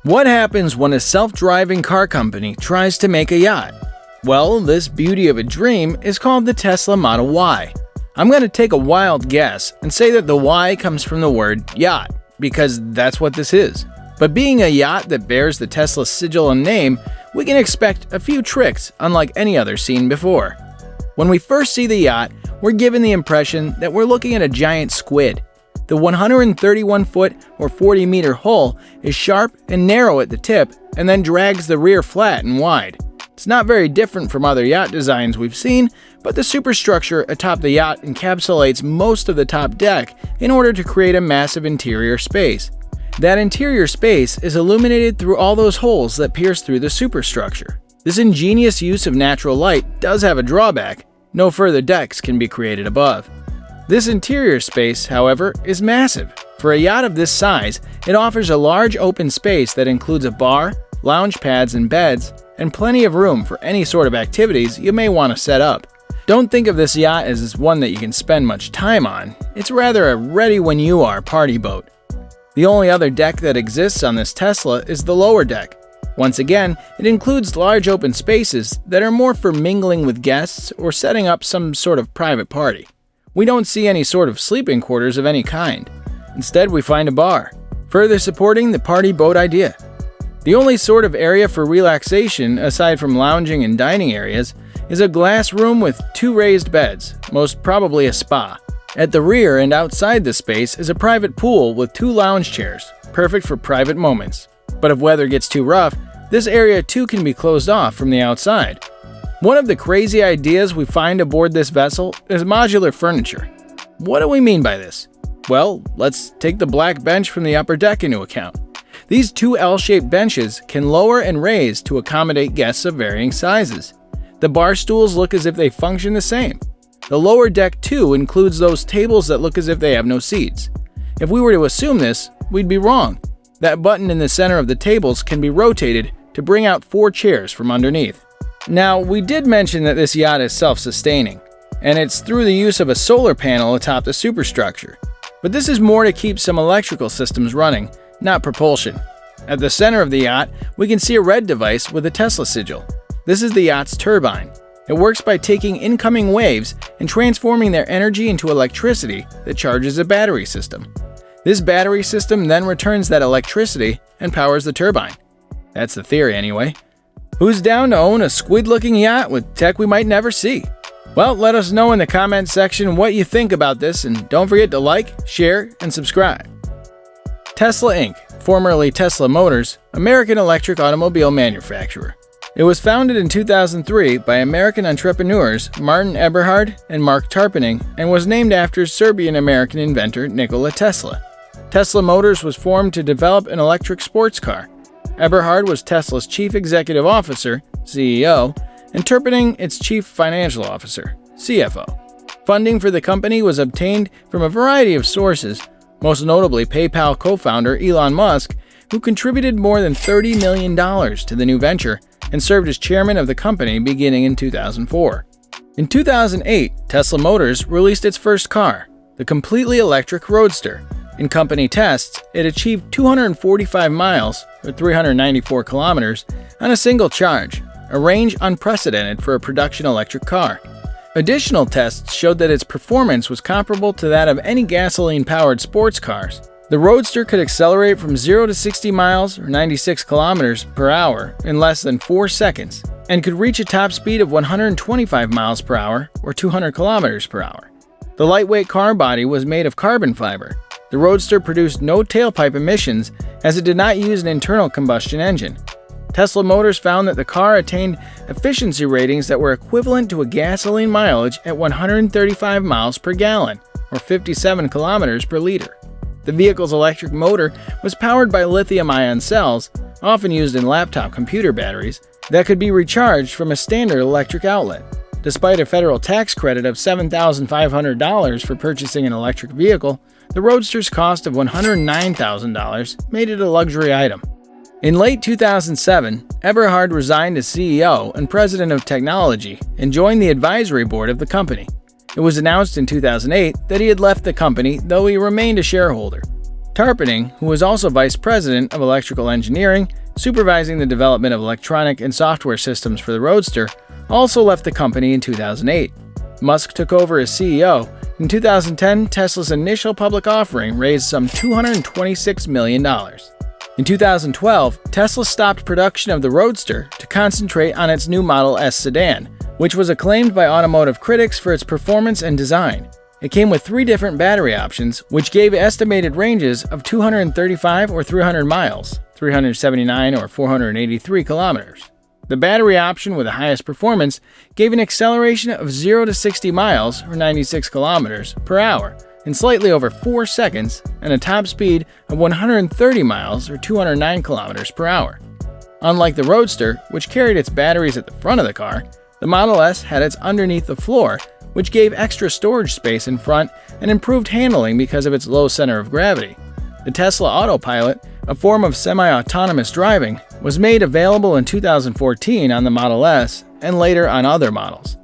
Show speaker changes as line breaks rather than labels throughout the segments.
What happens when a self-driving car company tries to make a yacht? Well, this beauty of a dream is called the Tesla Model Y. I'm going to take a wild guess and say that the Y comes from the word yacht, because that's what this is. But being a yacht that bears the Tesla sigil and name, we can expect a few tricks unlike any other seen before. When we first see the yacht, we're given the impression that we're looking at a giant squid. The 131-foot or 40-meter hull is sharp and narrow at the tip and then drags the rear flat and wide. It's not very different from other yacht designs we've seen, but the superstructure atop the yacht encapsulates most of the top deck in order to create a massive interior space. That interior space is illuminated through all those holes that pierce through the superstructure. This ingenious use of natural light does have a drawback. No further decks can be created above. This interior space, however, is massive. For a yacht of this size, it offers a large open space that includes a bar, lounge pads and beds, and plenty of room for any sort of activities you may want to set up. Don't think of this yacht as one that you can spend much time on. It's rather a ready-when-you-are party boat. The only other deck that exists on this Tesla is the lower deck. Once again, it includes large open spaces that are more for mingling with guests or setting up some sort of private party. We don't see any sort of sleeping quarters of any kind. Instead, we find a bar, further supporting the party boat idea. The only sort of area for relaxation, aside from lounging and dining areas, is a glass room with 2 raised beds, most probably a spa. At the rear and outside the space is a private pool with 2 lounge chairs, perfect for private moments. But if weather gets too rough, this area too can be closed off from the outside. One of the crazy ideas we find aboard this vessel is modular furniture. What do we mean by this? Well, let's take the black bench from the upper deck into account. These 2 L-shaped benches can lower and raise to accommodate guests of varying sizes. The bar stools look as if they function the same. The lower deck too includes those tables that look as if they have no seats. If we were to assume this, we'd be wrong. That button in the center of the tables can be rotated to bring out 4 chairs from underneath. Now, we did mention that this yacht is self-sustaining, and it's through the use of a solar panel atop the superstructure. But this is more to keep some electrical systems running, not propulsion. At the center of the yacht, we can see a red device with a Tesla sigil. This is the yacht's turbine. It works by taking incoming waves and transforming their energy into electricity that charges a battery system. This battery system then returns that electricity and powers the turbine. That's the theory anyway. Who's down to own a squid-looking yacht with tech we might never see? Well, let us know in the comments section what you think about this, and don't forget to like, share, and subscribe. Tesla Inc., formerly Tesla Motors, American electric automobile manufacturer. It was founded in 2003 by American entrepreneurs Martin Eberhard and Mark Tarpenning and was named after Serbian-American inventor Nikola Tesla. Tesla Motors was formed to develop an electric sports car. Eberhard was Tesla's chief executive officer, CEO, and Tarpenning its chief financial officer, CFO. Funding for the company was obtained from a variety of sources, most notably PayPal co-founder Elon Musk, who contributed more than $30 million to the new venture and served as chairman of the company beginning in 2004. In 2008, Tesla Motors released its first car, the completely electric Roadster. In company tests, it achieved 245 miles, or 394 kilometers, on a single charge, a range unprecedented for a production electric car. Additional tests showed that its performance was comparable to that of any gasoline-powered sports cars. The Roadster could accelerate from 0 to 60 miles, or 96 kilometers per hour, in less than 4 seconds, and could reach a top speed of 125 miles per hour, or 200 kilometers per hour. The lightweight car body was made of carbon fiber. The Roadster produced no tailpipe emissions as it did not use an internal combustion engine. Tesla Motors found that the car attained efficiency ratings that were equivalent to a gasoline mileage at 135 miles per gallon, or 57 kilometers per liter. The vehicle's electric motor was powered by lithium-ion cells, often used in laptop computer batteries, that could be recharged from a standard electric outlet. Despite a federal tax credit of $7,500 for purchasing an electric vehicle, the Roadster's cost of $109,000 made it a luxury item. In late 2007, Eberhard resigned as CEO and President of Technology and joined the advisory board of the company. It was announced in 2008 that he had left the company, though he remained a shareholder. Tarpening, who was also vice president of electrical engineering, supervising the development of electronic and software systems for the Roadster, also left the company in 2008. Musk took over as CEO. In 2010, Tesla's initial public offering raised some $226 million. In 2012, Tesla stopped production of the Roadster to concentrate on its new Model S sedan, which was acclaimed by automotive critics for its performance and design. It came with 3 different battery options, which gave estimated ranges of 235 or 300 miles, 379 or 483 kilometers. The battery option with the highest performance gave an acceleration of 0 to 60 miles or 96 kilometers per hour in slightly over 4 seconds and a top speed of 130 miles or 209 kilometers per hour. Unlike the Roadster, which carried its batteries at the front of the car, the Model S had its underneath the floor, which gave extra storage space in front and improved handling because of its low center of gravity. The Tesla Autopilot, a form of semi-autonomous driving, was made available in 2014 on the Model S and later on other models.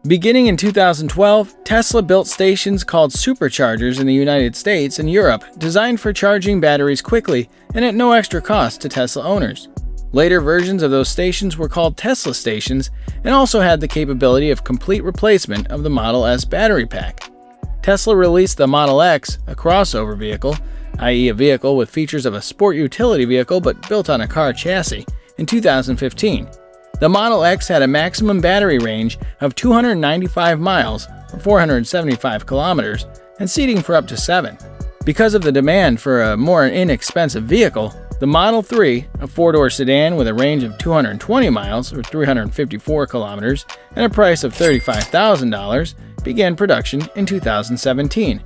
Beginning in 2012, Tesla built stations called superchargers in the United States and Europe designed for charging batteries quickly and at no extra cost to Tesla owners. Later versions of those stations were called Tesla stations and also had the capability of complete replacement of the Model S battery pack. Tesla released the Model X, a crossover vehicle, i.e. a vehicle with features of a sport utility vehicle but built on a car chassis, in 2015. The Model X had a maximum battery range of 295 miles or 475 kilometers and seating for up to 7. Because of the demand for a more inexpensive vehicle, the Model 3, a 4-door sedan with a range of 220 miles or 354 kilometers and a price of $35,000, began production in 2017.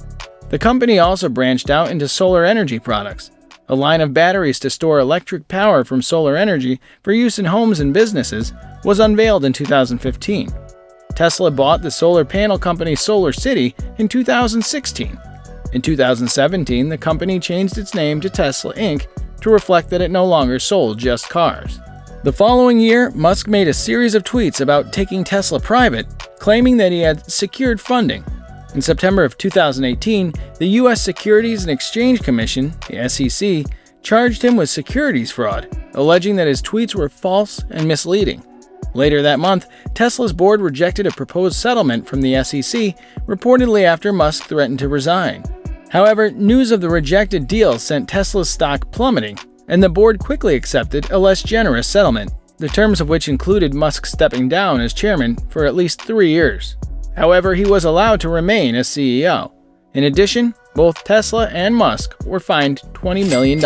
The company also branched out into solar energy products. A line of batteries to store electric power from solar energy for use in homes and businesses was unveiled in 2015. Tesla bought the solar panel company SolarCity in 2016. In 2017, the company changed its name to Tesla Inc. to reflect that it no longer sold just cars. The following year, Musk made a series of tweets about taking Tesla private, claiming that he had secured funding. In September of 2018, the U.S. Securities and Exchange Commission, the SEC, charged him with securities fraud, alleging that his tweets were false and misleading. Later that month, Tesla's board rejected a proposed settlement from the SEC, reportedly after Musk threatened to resign. However, news of the rejected deal sent Tesla's stock plummeting, and the board quickly accepted a less generous settlement, the terms of which included Musk stepping down as chairman for at least 3 years. However, he was allowed to remain as CEO. In addition, both Tesla and Musk were fined $20 million.